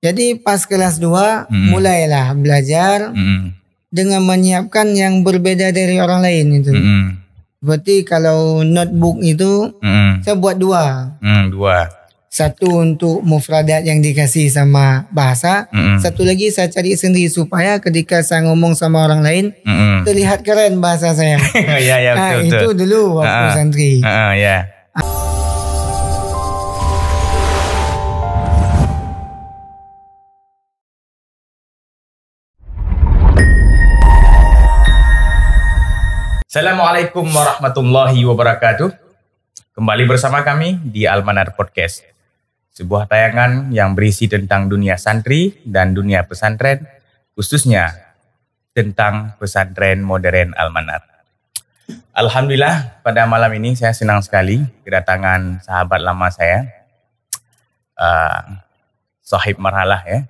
Jadi pas kelas 2 mulailah belajar dengan menyiapkan yang berbeda dari orang lain itu. Berarti kalau notebook itu saya buat 2. 2. Satu untuk mufradat yang dikasih sama bahasa. Satu lagi saya cari sendiri supaya ketika saya ngomong sama orang lain terlihat keren bahasa saya. Ya betul. Itu dulu waktu santri. Ya. Assalamualaikum warahmatullahi wabarakatuh. Kembali bersama kami di Almanar Podcast. Sebuah tayangan yang berisi tentang dunia santri dan dunia pesantren, khususnya tentang pesantren modern Almanar. Alhamdulillah pada malam ini saya senang sekali kedatangan sahabat lama saya, Sohib Marhalah ya.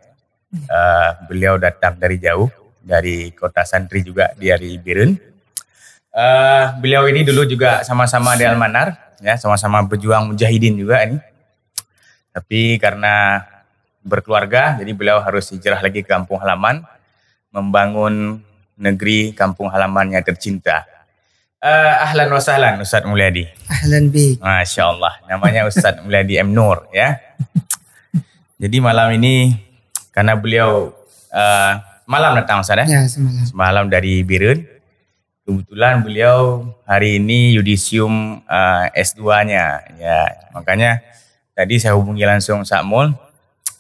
Beliau datang dari jauh, dari kota santri juga, dari Birun. Beliau ini dulu juga sama-sama di Almanar, ya, sama-sama berjuang mujahidin juga ini. Tapi karena berkeluarga, jadi beliau harus hijrah lagi ke kampung halaman, membangun negeri kampung halamannya tercinta. Ahlan wa sahlan Ustadz Mulyadi. Ahlan bik. Masya Allah, namanya Ustadz Mulyadi M. Nur ya. Jadi malam ini karena beliau malam datang Ustadz ya? Ya, semalam. Semalam dari Birun. Kebetulan beliau hari ini yudisium S2-nya. Ya, makanya tadi saya hubungi langsung Sakmul.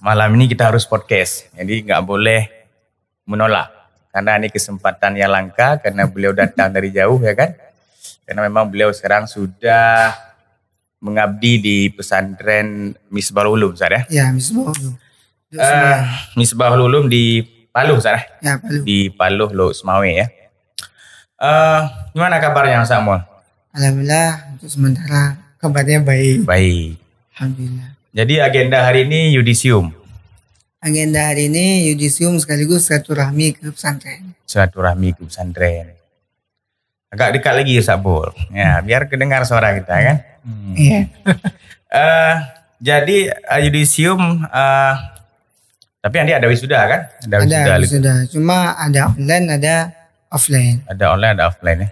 Malam ini kita harus podcast. Jadi nggak boleh menolak. Karena ini kesempatan yang langka. Karena beliau datang dari jauh ya kan. Karena memang beliau sekarang sudah mengabdi di pesantren Misbahul Ulum, Ustaz ya? Ya, Misbahul Ulum. Misbahul Ulum di Paluh, Ustaz ya? Ya, Paluh. Di Paluh, Lok Semawe ya. Gimana kabarnya Sakmul? Alhamdulillah untuk sementara kabarnya baik. Baik. Alhamdulillah. Jadi agenda hari ini yudisium. Agenda hari ini yudisium sekaligus silaturahmi ke pesantren. Silaturahmi ke pesantren. Agak dekat lagi Sakmul. Ya, biar kedengar suara kita kan. Iya. Jadi yudisium tapi nanti ada wisuda kan? Ada wisuda. Cuma ada online, ada offline. Ada online, ada offline ya.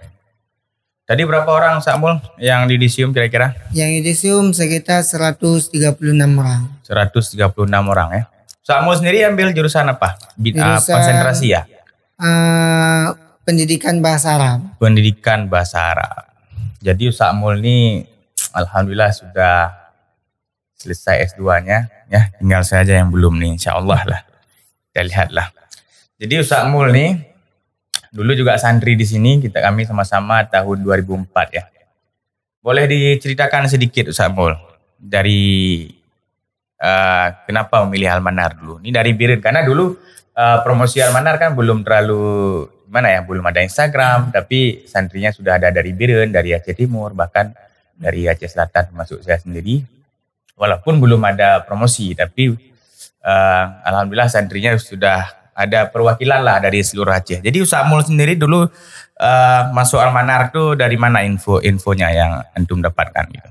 Tadi berapa orang Sakmul yang di yudisium kira-kira? Yang yudisium sekitar 136 orang. 136 orang ya. Sakmul sendiri ambil jurusan apa? Konsentrasi ya? Pendidikan bahasa Arab. Pendidikan bahasa Arab. Jadi Sakmul ini alhamdulillah sudah selesai S2-nya ya. Tinggal saja yang belum nih, insyaallah lah. Kita lihatlah. Jadi Sakmul nih dulu juga santri di sini, kami sama-sama tahun 2004 ya. Boleh diceritakan sedikit Sakmul dari kenapa memilih Almanar dulu? Ini dari Birun karena dulu promosi Almanar kan belum terlalu belum ada Instagram, tapi santrinya sudah ada dari Birun, dari Aceh Timur, bahkan dari Aceh Selatan termasuk saya sendiri. Walaupun belum ada promosi, tapi alhamdulillah santrinya sudah ada perwakilan lah dari seluruh Aceh. Jadi Sakmul sendiri dulu masuk Almanar tuh dari mana infonya yang antum dapatkan gitu?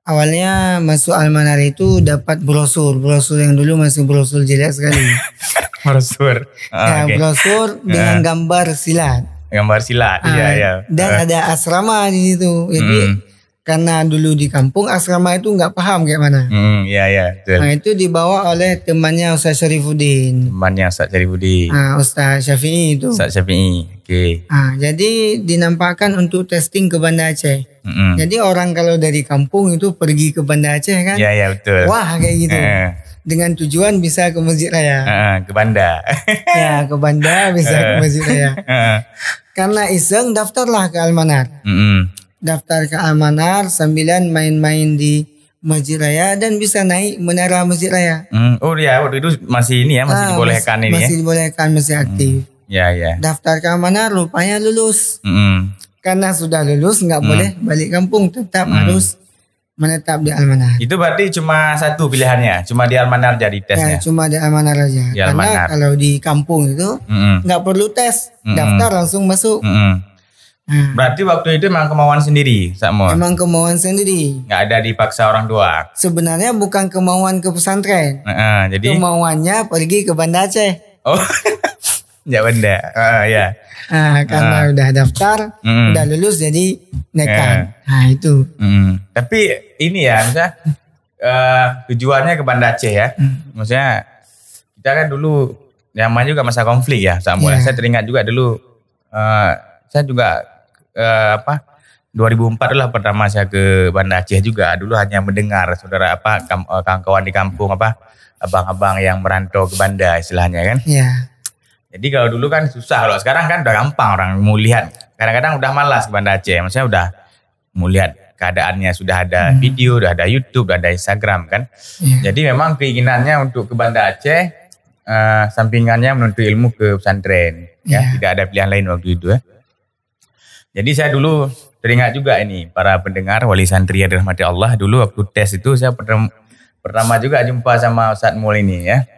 Awalnya masuk Almanar itu dapat brosur yang dulu masih brosur jelek sekali. Brosur. Okay. Brosur dengan gambar silat. Gambar silat, iya. Dan ada asrama di situ. Jadi karena dulu di kampung asrama itu nggak paham kayak mana. Iya. Nah itu dibawa oleh temannya Ustaz Syarifuddin. Ustaz Syafi'i itu. Ustaz Syafi'i, oke. Jadi dinampakkan untuk testing ke Banda Aceh. Jadi orang kalau dari kampung itu pergi ke Banda Aceh kan. Iya betul. Wah kayak gitu. Dengan tujuan bisa ke Masjid Raya. Ke Banda. Ya ke Banda bisa ke Masjid Raya. Karena iseng daftarlah ke Almanar. Daftar ke Almanar sambilan main-main di Masjid Raya dan bisa naik menara Masjid Raya. Oh ya, waktu itu masih ini ya, masih dibolehkan ini ya. Masih dibolehkan, masih aktif. Ya. Daftar ke Almanar rupanya lulus. Karena sudah lulus nggak boleh balik kampung, tetap harus menetap di Almanar. Itu berarti cuma satu pilihannya, cuma di Almanar jadi tesnya. Ya, cuma di Almanar aja. Di Karena Almanar. kalau di kampung itu nggak perlu tes, daftar langsung masuk. Berarti waktu itu memang kemauan sendiri, Sakmul? Memang kemauan sendiri. Nggak ada dipaksa orang tua? Sebenarnya bukan kemauan ke pesantren. Jadi kemauannya pergi ke Banda Aceh. Oh, ya Banda. Ya. Karena udah daftar, udah lulus jadi nekat. Itu. Tapi ini ya, misalnya tujuannya ke Banda Aceh ya. Maksudnya kita kan dulu namanya juga masa konflik ya, Sakmul. Saya teringat juga dulu. Saya juga 2004 lah pertama saya ke Banda Aceh juga. Dulu hanya mendengar saudara kawan-kawan di kampung abang-abang yang merantau ke Banda istilahnya kan. Iya. Jadi kalau dulu kan susah, kalau sekarang kan udah gampang orang mau lihat. Kadang-kadang udah malas ke Banda Aceh, maksudnya udah mau lihat keadaannya, sudah ada video, udah ada YouTube, udah ada Instagram kan. Jadi memang keinginannya untuk ke Banda Aceh, sampingannya menuntut ilmu ke pesantren. Ya, tidak ada pilihan lain waktu itu ya. Jadi saya dulu teringat juga ini para pendengar wali santri yang dirahmati Allah, dulu waktu tes itu saya pertama juga jumpa sama Ustadz Mul ini ya.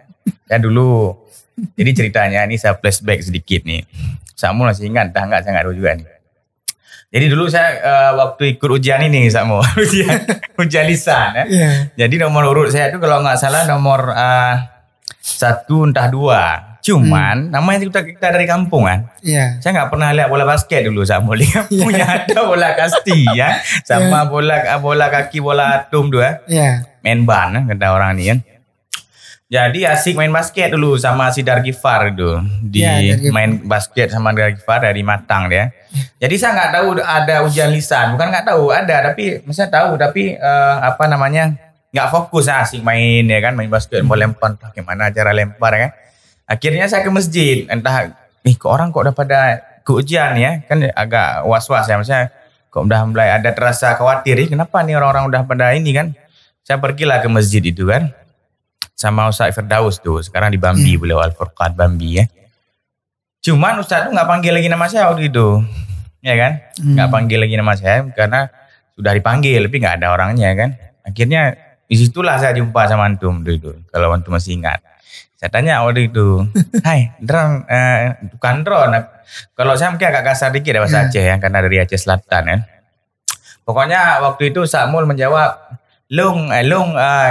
Saya dulu, jadi ceritanya ini saya flashback sedikit nih. Ustadz Mul masih ingat, saya nggak tahu juga nih. Jadi dulu saya waktu ikut ujian ini Ustadz Mul, ujian lisan ya. Jadi nomor urut saya itu kalau nggak salah nomor 1 entah 2. Cuman namanya kita dari kampung kan. Saya nggak pernah lihat bola basket dulu sama punya ada bola kasti ya, sama bola kaki, bola atom dua. Main ban kata orang ini kan. Jadi asik main basket dulu sama si Dargifar itu. Main basket sama Dargifar dari Matang dia. Jadi saya nggak tahu ada ujian lisan, bukan nggak tahu ada, tapi saya tahu tapi nggak fokus asik main ya kan, main basket mau lempar gimana cara lempar kan. Akhirnya saya ke masjid, entah kok orang kok udah pada ke ujian ya, kan agak was-was ya, maksudnya kok udah mulai ada terasa khawatir, kenapa nih orang-orang udah pada ini kan. Saya pergilah ke masjid itu kan, sama Ustaz Firdaus tuh, sekarang di Bambi, beliau Al-Furqan Bambi ya. Cuman Ustaz tuh gak panggil lagi nama saya waktu itu, ya kan, gak panggil lagi nama saya karena sudah dipanggil, tapi gak ada orangnya kan. Akhirnya disitulah saya jumpa sama antum itu, kalau antum masih ingat. Saya tanya waktu itu, hai, drone, bukan drone. Kalau saya mungkin agak kasar dikit ya bahasa Aceh ya, karena dari Aceh Selatan ya. Pokoknya waktu itu Sakmul menjawab, lung,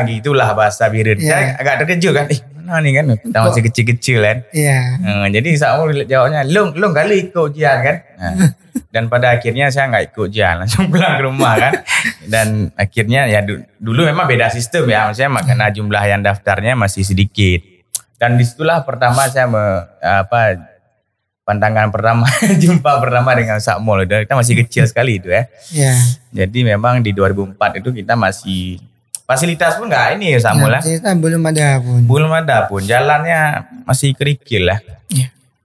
gitulah bahasa Biren. Saya agak terkejut kan, mana nih kan, kita masih kecil-kecil kan. Jadi Sakmul jawabnya, lung kali ikut ujian kan. Dan pada akhirnya saya nggak ikut ujian, langsung pulang ke rumah kan. Dan akhirnya ya dulu memang beda sistem ya, maksudnya karena jumlah yang daftarnya masih sedikit. Dan disitulah pertama saya pandangan pertama, jumpa pertama dengan Sakmul. Kita masih kecil sekali itu ya. Jadi memang di 2004 itu kita masih, fasilitas pun nggak ini Sakmul ya. Belum ada pun. Belum ada pun, jalannya masih kerikil lah.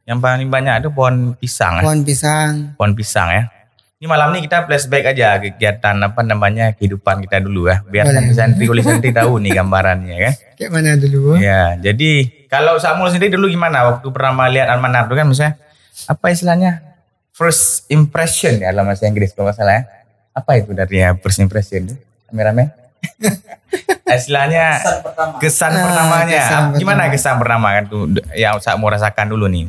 Yang paling banyak itu pohon pisang. Pohon pisang ya. Ini malam ini kita flashback aja kegiatan kehidupan kita dulu ya. Biar santri tahu nih gambarannya kan. Kayak mana dulu? Ya, jadi kalau Sakmul sendiri dulu gimana waktu pertama lihat Al-Manar itu kan misalnya apa istilahnya first impression ya dalam bahasa Inggris kalau nggak salah ya. Apa itu dari first impression itu? Rame-rame? Istilahnya kesan pertamanya. Gimana kesan pertama kan tuh yang Sakmul rasakan dulu nih?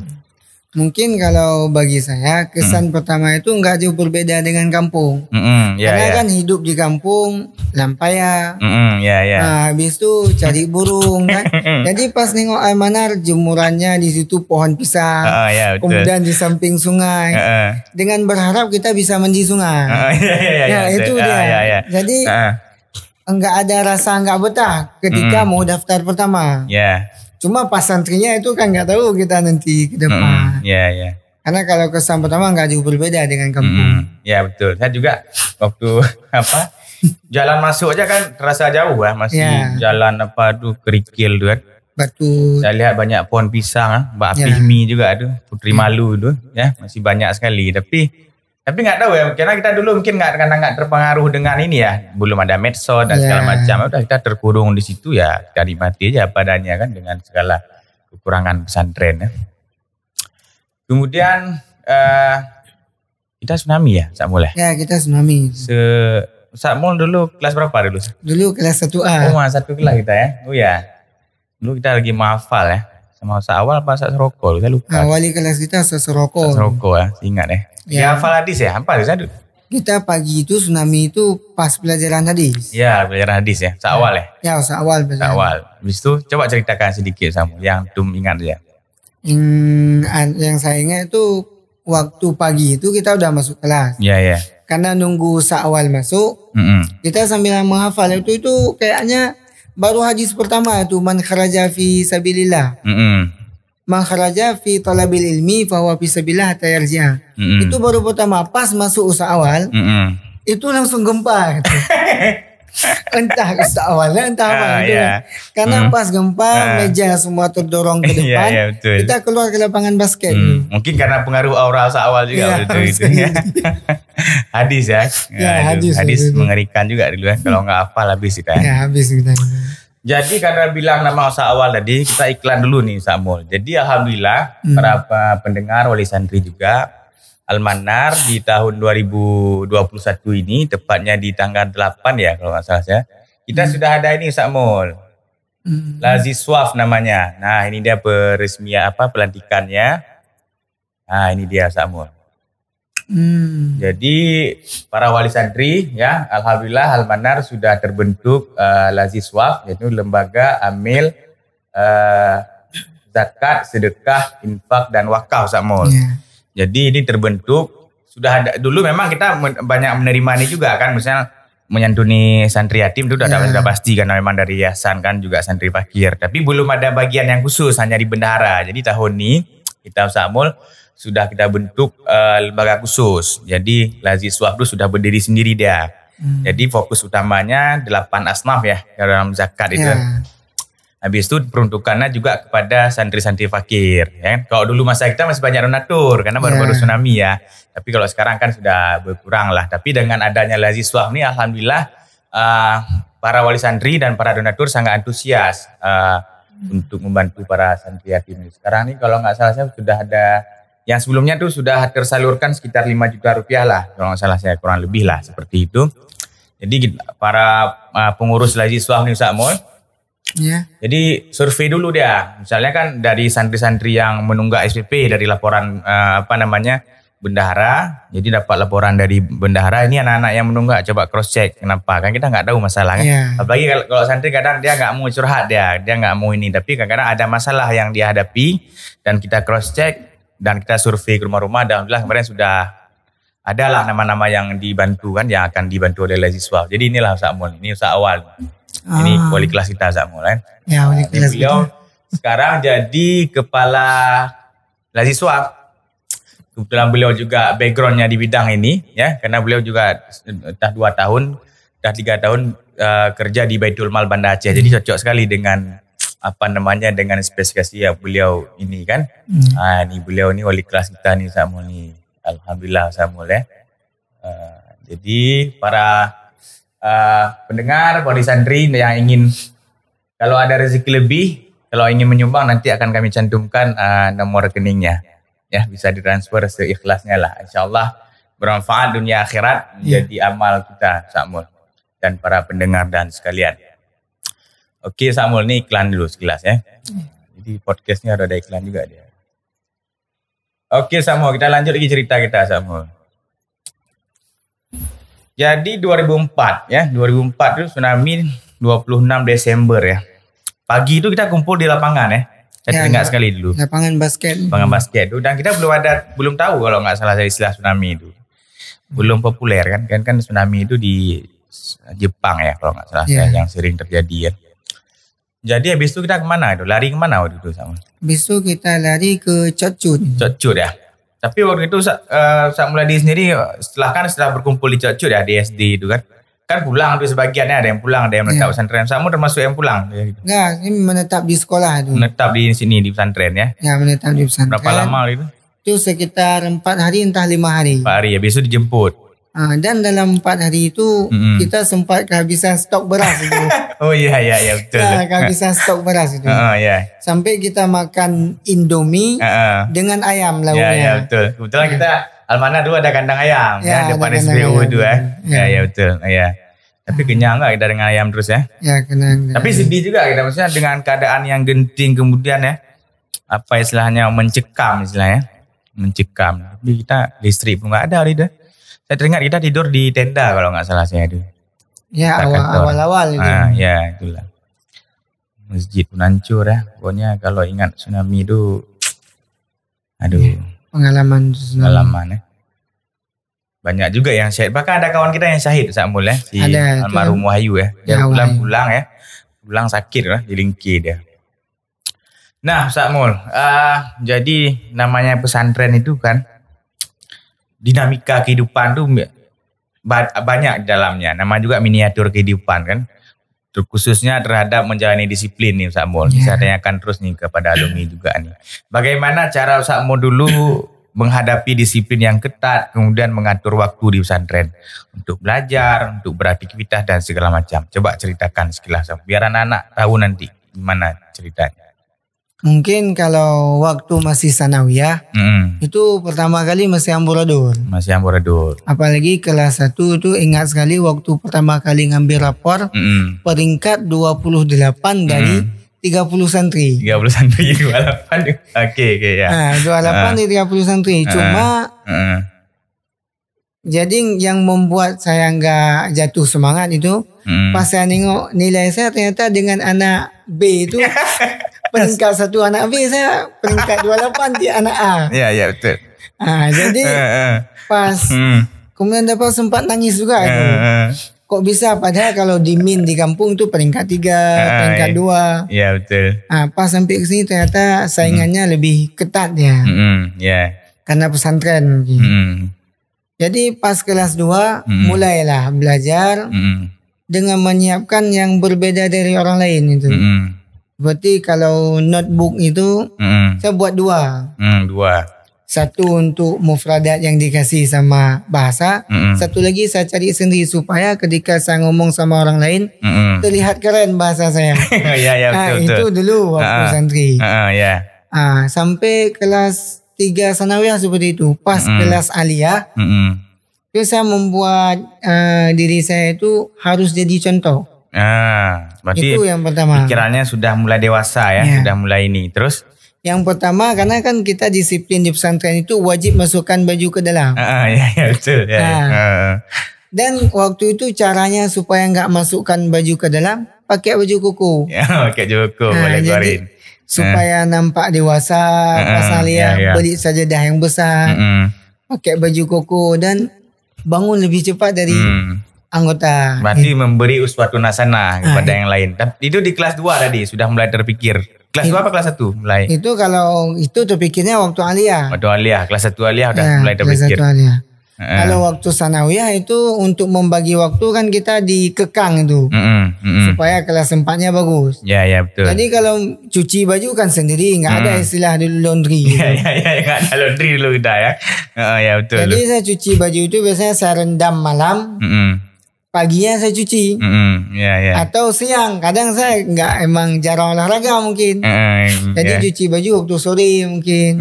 Mungkin kalau bagi saya kesan pertama itu nggak jauh berbeda dengan kampung. Karena kan hidup di kampung lampaya. Nah, habis itu cari burung kan. Jadi pas nengok Al-Manar jemurannya di situ pohon pisang. Kemudian di samping sungai. Dengan berharap kita bisa mandi sungai. Itu dia. Jadi nggak ada rasa nggak betah ketika mau daftar pertama. Cuma pas santrinya itu kan nggak tahu kita nanti ke depan. Karena kalau kesan pertama nggak jauh berbeda dengan kampung. Ya betul. Saya juga waktu jalan masuk aja kan terasa jauh ya, masih jalan kerikil tuh kan. Batu. Saya lihat banyak pohon pisang, Mbak Fihmi juga ada, Putri Malu itu ya, masih banyak sekali. Tapi nggak tahu ya, karena kita dulu mungkin nggak terpengaruh dengan ini ya, belum ada medsos dan segala macam. Udah kita terkurung di situ ya, kita nikmati aja padanya kan dengan segala kekurangan pesantren ya. Kemudian kita tsunami ya, Sakmul ya? Ya kita tsunami. Sakmul dulu kelas berapa dulu? Dulu kelas 1A. Oh, satu kelas kita ya. Oh ya. Dulu kita lagi menghafal ya, Nama Ustaz Awal apa Ustaz Seroko? Saya lupa. Wali kelas kita Ustaz Seroko. Ustaz Seroko ya, ingat ya. Ya hafal hadis ya, hafal Ustaz. Kita pagi itu tsunami itu pas pelajaran hadis. Ya, pelajaran hadis ya. Ustaz Awal ya. Ya, Ustaz Awal. Ustaz Awal. Habis itu coba ceritakan sedikit sama yang Tum ingat ya. Yang saya ingat itu waktu pagi itu kita udah masuk kelas. Iya, iya. Karena nunggu Ustaz Awal masuk, kita sambil menghafal itu kayaknya baru hadis pertama itu man kharaja fi sabilillah. Man kharaja fi talabil ilmi fa huwa fi sabilillah hatta yarji'a. Itu baru pertama pas masuk Ustaz Awal. Itu langsung gempa gitu. Entah Ustaz Awal entah apa gitu. Karena pas gempa meja semua terdorong ke depan. Kita keluar ke lapangan basket. Mungkin karena pengaruh aura Ustaz Awal juga itu. Hadis ya. Hadis mengerikan juga dulu ya. Kalau nggak hafal habis kita. Ya habis kita. Jadi karena bilang nama Ustaz Awal tadi, kita iklan dulu nih Ustaz Mul. Jadi alhamdulillah para pendengar wali santri juga Al-Manar di tahun 2021 ini, tepatnya di tanggal 8 ya kalau nggak salah ya. Kita sudah ada ini Ustaz Mul. Laziswaf namanya. Nah ini dia peresmian pelantikannya. Nah ini dia Ustaz Mul. Jadi para wali santri ya, alhamdulillah Al-Manar sudah terbentuk Laziswaf, yaitu lembaga amil zakat, sedekah, infak dan wakaf Ustaz Mul. Jadi ini terbentuk sudah ada dulu, memang kita banyak menerima ini juga kan, misalnya menyantuni santri yatim itu sudah pasti karena memang dari yayasan kan juga santri fakir, tapi belum ada bagian yang khusus hanya di bendahara. Jadi tahun ini kita Ustaz Mul sudah kita bentuk lembaga khusus. Jadi Laziswaf itu sudah berdiri sendiri dia. Jadi fokus utamanya 8 asnaf ya dalam zakat itu. Habis itu peruntukannya juga kepada santri-santri fakir. Ya. Kalau dulu masa kita masih banyak donatur karena baru-baru tsunami ya. Tapi kalau sekarang kan sudah berkurang lah. Tapi dengan adanya Laziswaf ini alhamdulillah para wali santri dan para donatur sangat antusias untuk membantu para santri yatim. Sekarang ini kalau nggak salah saya sudah ada, yang sebelumnya tuh sudah tersalurkan sekitar 5 juta rupiah lah. Kalau nggak salah saya kurang lebih lah seperti itu. Jadi para pengurus Laziswaf ini Ustaz Mul. Jadi survei dulu dia. Misalnya kan dari santri-santri yang menunggak SPP dari laporan bendahara. Jadi dapat laporan dari bendahara, ini anak-anak yang menunggak, coba cross check kenapa. Kan kita nggak tahu masalahnya. Apalagi kalau santri kadang dia nggak mau curhat, dia nggak mau ini. Tapi kadang-kadang ada masalah yang dia hadapi dan kita cross check dan kita survei ke rumah-rumah. Dan alhamdulillah kemarin sudah adalah nama-nama yang dibantu kan, yang akan dibantu oleh Laziswaf. Jadi inilah Ustaz Mul, ini Ustaz Awal. Ini wali kelas kita Ustaz Mul kan. Ya, wali kelas beliau sekarang jadi kepala Laziswaf. Kebetulan beliau juga backgroundnya di bidang ini ya, karena beliau juga dah 2 tahun, dah 3 tahun kerja di Baitul Mal Banda Aceh. Jadi cocok sekali dengan dengan spesifikasi yang beliau ini kan. Ini beliau ni wali kelas kita ni Ustaz Mul ni. Alhamdulillah Ustaz Mul ya. Jadi para pendengar wali santri yang ingin, kalau ada rezeki lebih, kalau ingin menyumbang nanti akan kami cantumkan nomor rekeningnya. Ya, bisa ditransfer seikhlasnya lah. InsyaAllah bermanfaat dunia akhirat menjadi amal kita Ustaz Mul dan para pendengar dan sekalian. Oke Ustaz Mul, ini iklan dulu sekilas ya. Jadi podcastnya ada iklan juga dia. Oke Ustaz Mul, kita lanjut lagi cerita kita Ustaz Mul. Jadi 2004 ya, 2004 itu tsunami 26 Desember ya. Pagi itu kita kumpul di lapangan ya. Saya teringat sekali dulu. Lapangan basket. Lapangan basket itu, dan kita belum tahu kalau nggak salah istilah tsunami itu. Belum populer kan tsunami itu di Jepang ya kalau nggak salah yang sering terjadi ya. Jadi habis itu kita kemana itu? Lari kemana waktu itu sama? Habis itu kita lari ke Cotcut. Cotcut ya. Tapi waktu itu Ustaz Muladi sendiri setelah berkumpul di Cotcut ya, di SD itu kan pulang tuh sebagiannya, ada yang pulang, ada yang menetap pesantren. Kamu termasuk yang pulang? Enggak, ini menetap di sekolah itu. Menetap di sini di pesantren ya? Ya, menetap di pesantren. Berapa lama itu? Itu sekitar 4 hari entah 5 hari. 4 hari ya, besok dijemput. Dan dalam 4 hari itu kita sempat kehabisan stok beras itu. Oh iya betul. Kehabisan stok beras itu. Sampai kita makan Indomie dengan ayam lauknya. Ya betul. Kebetulan kita Al-Manar dulu ada kandang ayam ya depan SPU itu ya betul. Ya. Tapi kenyang enggak kita dengan ayam terus ya? Ya kenyang. Tapi sedih juga kita maksudnya dengan keadaan yang genting kemudian ya. apa istilahnya, mencekam istilahnya. Mencekam. Tapi kita listrik pun nggak ada dah. Saya teringat kita tidur di tenda kalau nggak salah saya itu. Ya, awal-awal itu. Ya itulah. Masjid pun hancur ya. Pokoknya kalau ingat tsunami itu, aduh. Ya, pengalaman tsunami. Pengalaman ya. Banyak juga yang syahid. Bahkan ada kawan kita yang syahid Ustaz Mul ya. Si almarhum Wahyu ya. Dia pulang ya. Pulang sakit lah di Lingki dia. Nah Ustaz Mul, jadi namanya pesantren itu kan dinamika kehidupan tuh banyak di dalamnya. Nama juga miniatur kehidupan kan. Khususnya terhadap menjalani disiplin nih Ustaz Mul. Saya tanyakan terus nih kepada alumni juga nih. Bagaimana cara Ustaz Mul dulu menghadapi disiplin yang ketat, kemudian mengatur waktu di pesantren untuk belajar, untuk beraktivitas dan segala macam. Coba ceritakan sekilas biar anak-anak tahu nanti gimana ceritanya. Mungkin kalau waktu masih sanawiyah, itu pertama kali masih amburadul. Masih amburadul. Apalagi kelas 1 itu ingat sekali waktu pertama kali ngambil rapor, peringkat 28 dari 30 santri. 30 santri, 28. Oke ya. Nah, 28 dari 30 santri. Cuma jadi yang membuat saya nggak jatuh semangat itu, pas saya nengok nilai saya ternyata dengan anak B itu peringkat 1 anak B, saya peringkat 28 di anak A. Ya betul. Jadi pas kemudian dapat sempat nangis juga itu. Kok bisa, padahal kalau di min di kampung itu peringkat 3, peringkat 2. Iya betul. Pas sampai ke sini ternyata saingannya lebih ketat ya. Karena pesantren. Jadi pas kelas 2 mulailah belajar dengan menyiapkan yang berbeda dari orang lain itu. Berarti kalau notebook itu saya buat 2. 2. Satu untuk mufradat yang dikasih sama bahasa. Satu lagi saya cari sendiri supaya ketika saya ngomong sama orang lain terlihat keren bahasa saya. Betul. Itu dulu waktu santri. Sampai kelas 3 sanawiyah seperti itu. Pas kelas aliyah, itu saya membuat diri saya itu harus jadi contoh. Berarti itu yang pertama. Pikirannya sudah mulai dewasa ya, sudah mulai ini. Terus? Yang pertama, karena kan kita disiplin di pesantren itu wajib masukkan baju ke dalam. Betul. Dan waktu itu caranya supaya nggak masukkan baju ke dalam, pakai baju kuku. Pakai baju kuku, boleh keluarin. Supaya nampak dewasa, pas aliyah beli sajadah yang besar, pakai baju kuku dan bangun lebih cepat dari anggota. Berarti memberi uswatun hasanah kepada yang lain. Itu di kelas 2 tadi sudah mulai terpikir. Kelas 2 apa kelas 1 mulai? Itu kalau itu terpikirnya waktu aliyah. Waktu aliyah, kelas 1 aliyah udah mulai terpikir. Kelas 1 aliyah. Kalau waktu sanawiyah itu untuk membagi waktu kan kita dikekang itu. Supaya kelas 4-nya bagus. Ya betul. Jadi kalau cuci baju kan sendiri, nggak ada istilah dulu laundry. Nggak ada laundry dulu kita ya. Betul. Jadi saya cuci baju itu biasanya saya rendam malam. Paginya saya cuci. Atau siang. Kadang saya nggak, emang jarang olahraga mungkin. Jadi cuci baju waktu sore mungkin.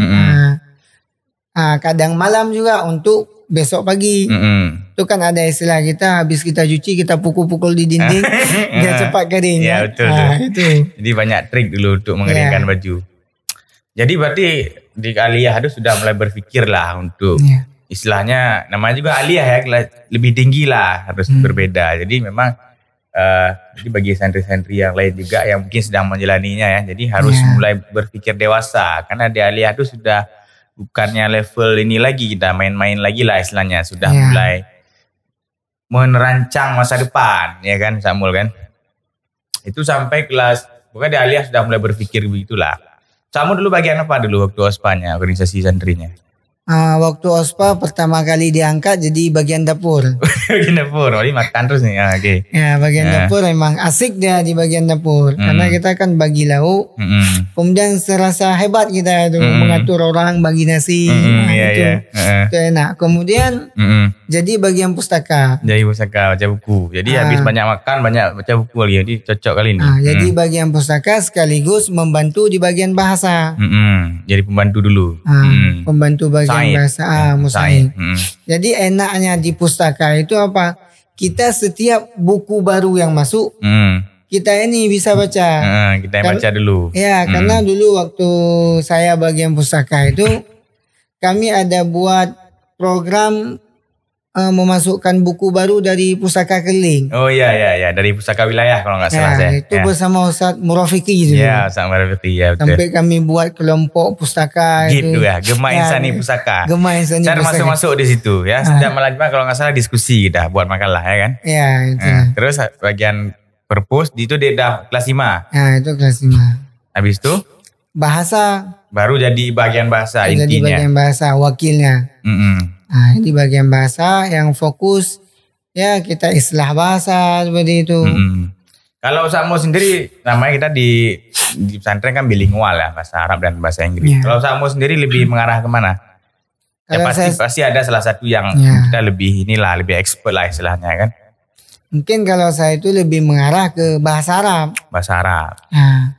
Kadang malam juga untuk besok pagi. Itu kan ada istilah kita, habis kita cuci kita pukul-pukul di dinding biar cepat kering. Betul. Itu. Jadi banyak trik dulu untuk mengeringkan baju. Jadi berarti di aliyah itu sudah mulai berpikir lah untuk istilahnya, namanya juga aliyah ya, lebih tinggi lah, harus berbeda. Jadi memang jadi bagi santri-santri yang lain juga yang mungkin sedang menjalaninya ya, jadi harus mulai berpikir dewasa. Karena di aliyah itu sudah bukannya level ini lagi, kita main-main lagi lah istilahnya, sudah mulai menerancang masa depan, ya kan Samul kan. Itu sampai kelas, bukan di aliyah sudah mulai berpikir begitulah. Samul dulu bagian apa dulu waktu ospanya, organisasi santrinya? Waktu OSPA pertama kali diangkat jadi bagian dapur. Bagian dapur, jadi makan terus nih. Ya, bagian dapur memang asik dia di bagian dapur. Karena kita kan bagi lauk. Kemudian serasa hebat kita itu mengatur orang, bagi nasi. Itu enak. Kemudian jadi bagian pustaka. Jadi pustaka, baca buku. Jadi habis banyak makan, banyak baca buku lagi. Jadi cocok kali ini. Jadi bagian pustaka sekaligus membantu di bagian bahasa. Jadi pembantu dulu. Pembantu bagian bahasa Musaid. Jadi enaknya di pustaka itu apa? Kita setiap buku baru yang masuk, kita ini bisa baca. Kita yang baca dulu. Ya, karena dulu waktu saya bagian pustaka itu kami ada buat program memasukkan buku baru dari pustaka keliling. Oh iya dari pustaka wilayah kalau nggak salah saya. Itu bersama Ustaz Murafiki gitu. Ya, Ustaz Murafiki ya betul. Sampai kami buat kelompok pustaka gitu ya, Gema Insani Pusaka. Gema Insani Pusaka. Saya masuk di situ ya. Setiap malam kalau nggak salah diskusi kita buat makalah ya kan. Iya, itu. Terus bagian perpus itu dia dah kelas 5. Nah, itu kelas 5. Habis itu bahasa baru jadi bagian bahasa intinya. Jadi bagian bahasa wakilnya. Nah, di bagian bahasa yang fokus ya kita istilah bahasa seperti itu. Kalau Ustazmu sendiri, namanya kita di pesantren kan bilingual ya, bahasa Arab dan bahasa Inggris. Kalau Ustazmu sendiri lebih mengarah kemana? Ya pasti ada salah satu yang kita lebih expert lah istilahnya kan. Mungkin kalau saya itu lebih mengarah ke bahasa Arab. Bahasa Arab. Nah,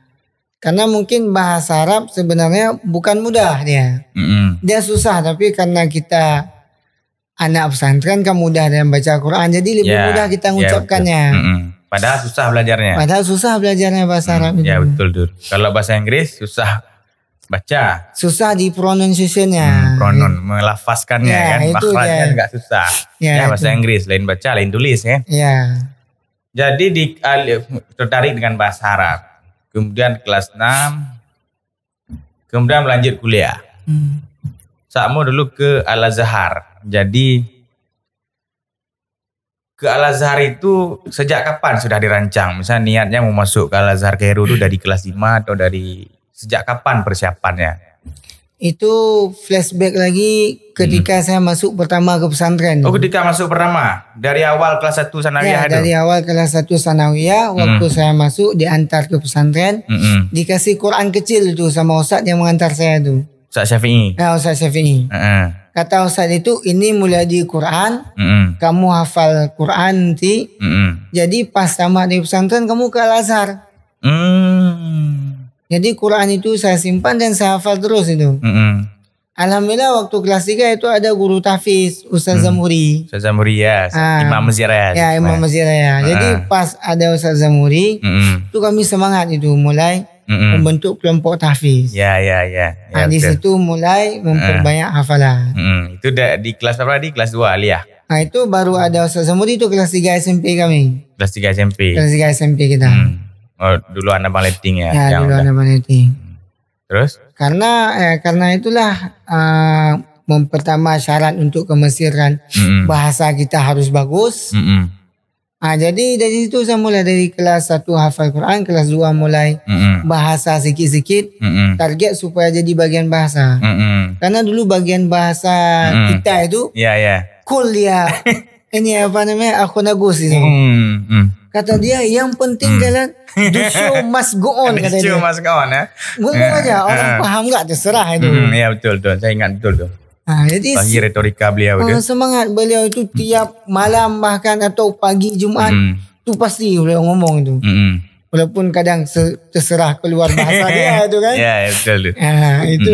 karena mungkin bahasa Arab sebenarnya bukan mudah dia. Dia susah, tapi karena kita anak pesantren kan mudah dalam baca Quran, jadi lebih mudah kita mengucapkannya. Padahal susah belajarnya. Bahasa Arab itu. Ya betul. Kalau bahasa Inggris susah baca. Susah di pronunciation-nya. Melafazkannya kan. Makhrajnya enggak susah. Bahasa Inggris lain baca, lain tulis ya. Jadi tertarik dengan bahasa Arab. Kemudian kelas 6. Kemudian melanjut kuliah. Sakmu dulu ke Al-Azhar. Jadi ke Al-Azhar itu sejak kapan sudah dirancang? Misalnya niatnya mau masuk ke Al-Azhar Kairo itu dari kelas 5 atau dari sejak kapan persiapannya? Itu flashback lagi ketika saya masuk pertama ke pesantren. Oh, ketika masuk pertama? Dari awal kelas 1 sanawiyah itu? Dari awal kelas 1 sanawiyah, waktu saya masuk diantar ke pesantren, dikasih Quran kecil itu sama Ustaz yang mengantar saya itu. Ustaz Syafi'i? Ya, Ustaz Syafi'i. Kata Ustaz itu, ini mulai di Quran, kamu hafal Quran nanti, jadi pas tamat di pesantren kamu ke Al-Azhar. Jadi Quran itu saya simpan dan saya hafal terus itu. Alhamdulillah waktu kelas 3 itu ada guru tahfiz, Ustaz Zamuri. Ustaz Zamuri ya, Imam Masjid Raya. Ya, Imam Masjid Raya. Jadi pas ada Ustaz Zamuri, itu kami semangat itu mulai membentuk kelompok tahfiz. Ya. Di situ mulai memperbanyak hafalan. Itu di kelas berapa? Di kelas 2 aliyah. Nah, itu baru ada Ustaz Zamuri itu kelas 3 SMP kami. Kelas 3 SMP. Kelas 3 SMP kita. Oh, dulu anak baleting ya. Ya, dulu anak baleting. Terus? Karena itulah pertama syarat untuk ke Mesir kan bahasa kita harus bagus. Jadi dari situ saya mulai dari kelas 1 hafal Quran, kelas 2 mulai bahasa sikit-sikit. Target supaya jadi bagian bahasa. Karena dulu bagian bahasa kita itu kuliah. Ini apa namanya? Akhonagus itu. Kata dia yang penting jalan the show must go on. The show must go on ya. Ngomong aja orang paham gak terserah itu. Ya betul. Saya ingat betul tuh. Jadi pagi retorika beliau itu. Semangat beliau itu tiap malam bahkan atau pagi Jumat itu pasti beliau ngomong itu. Walaupun kadang terserah keluar bahasa dia itu kan. Ya betul. Itu.